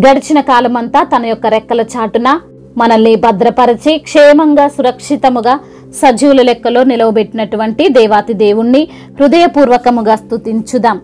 గడిచిన కాలమంతా తన యొక్క రెక్కల చాటున మనల్ని భద్రపరిచి క్షేమంగా సురక్షితముగా సజీవుల లెక్కలో నిలవబెట్టినటువంటి దేవాతి దేవుణ్ణి హృదయపూర్వకముగా స్తుతించుదాం.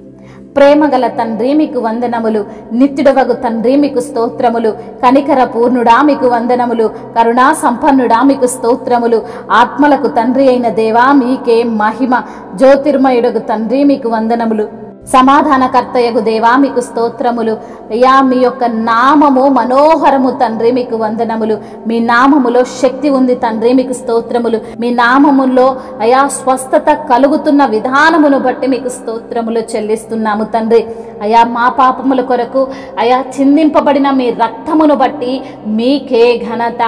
ప్రేమగల తండ్రి మీకు వందనములు, నిత్యుడవగు తండ్రి మీకు స్తోత్రములు, కనికర పూర్ణుడా మీకు వందనములు, కరుణా సంపన్నుడా మీకు స్తోత్రములు, ఆత్మలకు తండ్రి అయిన దేవా మీకే మహిమ, జ్యోతిర్మయుడగు తండ్రి మీకు వందనములు, సమాధానకర్తయగు దేవా మీకు స్తోత్రములు. అయ్యా మీ యొక్క నామము మనోహరము తండ్రి మీకు వందనములు. మీ నామములో శక్తి ఉంది తండ్రి మీకు స్తోత్రములు. మీ నామములో అయా స్వస్థత కలుగుతున్న విధానమును బట్టి మీకు స్తోత్రములు చెల్లిస్తున్నాము తండ్రి. అయా మా పాపముల కొరకు అయా చిందింపబడిన మీ రక్తమును బట్టి మీకే ఘనత.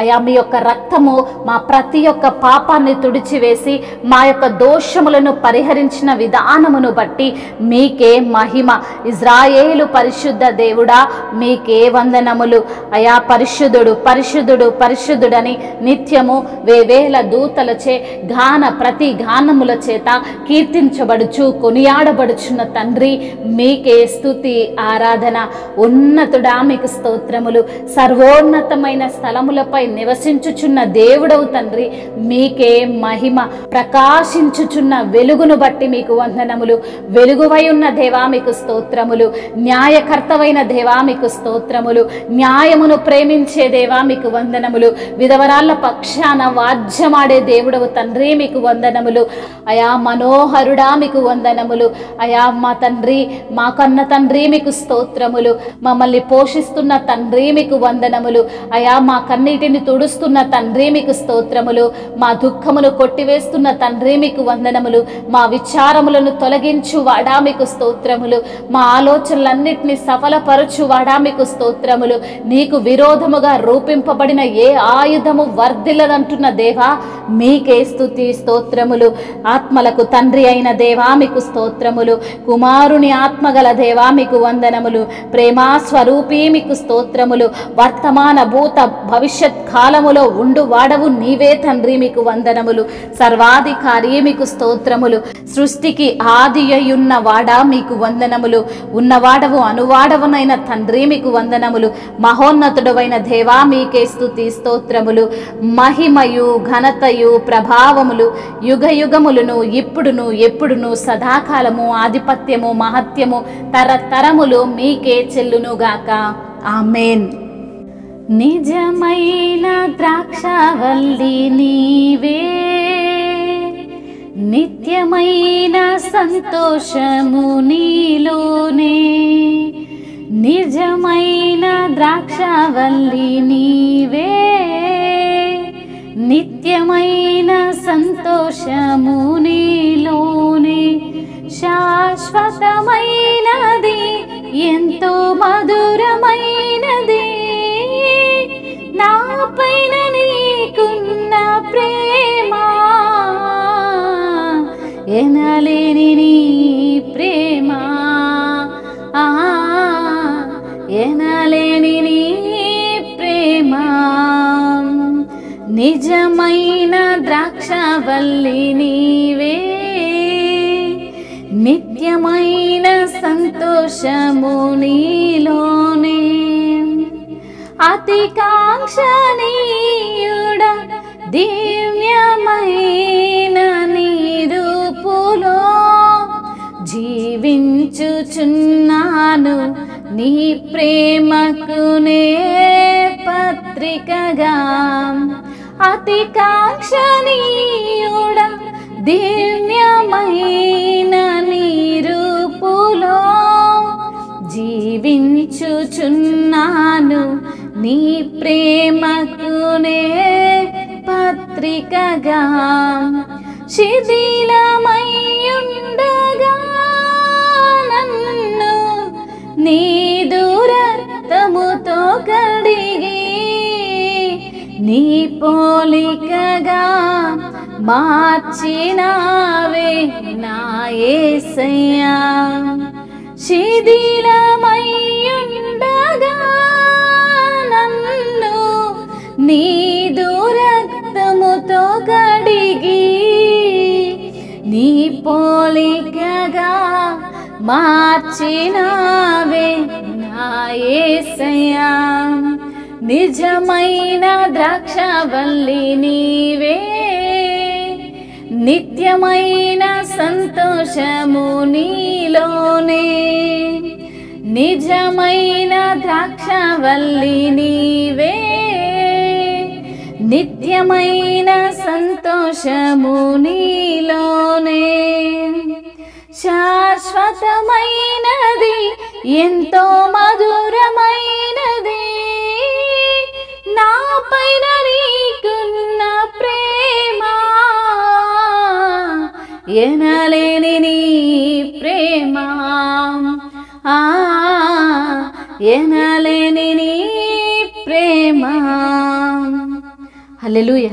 అయా మీ యొక్క రక్తము మా ప్రతి ఒక్క పాపాన్ని తుడిచివేసి మా యొక్క దోషములను పరిహరించిన విధానమును బట్టి మీకే మహిమ. ఇజ్రాయేలు పరిశుద్ధ దేవుడా మీకే వందనములు. అయా పరిశుద్ధుడు పరిశుద్ధుడు పరిశుద్ధుడని నిత్యము వేవేల దూతలచే ప్రతి గానముల చేత కీర్తించబడుచు కొనియాడబడుచున్న తండ్రి మీకే స్తుతి ఆరాధన. ఉన్నతుడా మీకు స్తోత్రములు. సర్వోన్నతమైన స్థలములపై నివసించుచున్న దేవుడవు తండ్రి మీకే మహిమ. ప్రకాశించుచున్న వెలుగును బట్టి మీకు వందనములు. వెలుగువై ఉన్న దేవా మీకు స్తోత్రములు. న్యాయకర్తవైన దేవా మీకు స్తోత్రములు. న్యాయమును ప్రేమించే దేవా మీకు వందనములు. విధవరాళ్ల పక్షాన వాద్యమాడే దేవుడవు తండ్రి మీకు వందనములు. అయా మనోహరుడా మీకు వందనములు. అయా మా తండ్రి మా కన్న తండ్రి మీకు స్తోత్రములు. మమ్మల్ని పోషిస్తున్న తండ్రి మీకు వందనములు. అయా మా కన్నీటిని తుడుస్తున్న తండ్రి మీకు స్తోత్రములు. మా దుఃఖమును కొట్టివేస్తున్న తండ్రి మీకు వందనములు. మా విచారములను తొలగించు వాడా మీకు స్తోత్రములు. మా ఆలోచనలన్నిటినీ సఫలపరచు వాడా మీకు స్తోత్రములు. నీకు విరోధముగా రూపింపబడిన ఏ ఆయుధము వర్ధిల్లదంటున్న దేవా మీకే స్తుతి స్తోత్రములు. ఆత్మలకు తండ్రి అయిన దేవా మీకు స్తోత్రములు. కుమారుని ఆత్మగల దేవా మీకు వందనములు. ప్రేమా స్వరూపి మీకు స్తోత్రములు. వర్తమాన భూత భవిష్యత్ కాలములో ఉండు వాడవు నీవే తండ్రి మీకు వందనములు. సర్వాధికారి మీకు స్తోత్రములు. సృష్టికి ఆది అయ్యున్న వాడా మీకు వందనములు. ఉన్నవాడవు అనువాడవునైన తండ్రి మీకు వందనములు. మహోన్నతుడవైన దేవా మీకే స్తుతి స్తోత్రములు. మహిమయు ఘనతయు ప్రభావములు యుగ యుగములను ఇప్పుడును ఎప్పుడును సదాకాలము ఆధిపత్యము మహత్యము తరతరములు మీకే చెల్లునుగాక. ఆమేన్. నిజమైన ద్రాక్షవల్లి నీవే, నిత్యమైన సంతోషము నీలోనే. నిజమైన ద్రాక్షవల్లి నీవే, నిత్యమైన సంతోషము నీలోనే. శాశ్వతమైనది ఎంతో మధురమైనది నా పైన నీకున్న ప్రేమ. ఎనలేని నీ ప్రేమ, ఎనలేని నీ ప్రేమ. నిజమైన ద్రాక్షవల్లి నీవే, నిత్యమైన సంతోషము నీలోనే. అతి కాంక్షణీయుడ దివ్యమైన నీ రూపులో జీవించుచున్నాను. నీ ప్రేమకునే పత్రికగా. అతి కాంక్షణీయుడ దివ్యమైన నీ రూపులో జీవించుచున్నాను. నీ ప్రేమకునే పత్రికగా. శిథిలమయ్యుండగా నన్ను నీ రక్తముతో కడిగి నీ పోలికగా మార్చినావే నా యేసయ్యా. శిథిలమయ్యుండగా నన్ను నీదు రక్తముతో కడిగి నీ పోలికగా మార్చినావే నా యేసయ్యా, నిజమైన ద్రాక్షవల్లి నీవే, నిత్యమైన సంతోషము నీలోనే. నిజమైన ద్రాక్షవల్లి నీవే, నిత్యమైన సంతోషము నీలోనే. శాశ్వతమైనది ఎంతో మధురమైనది నా పైన నీకున్న ప్రేమ, ఎనలేని నీ ప్రేమ, ఎనలేని నీ ప్రేమ. హల్లెలూయా.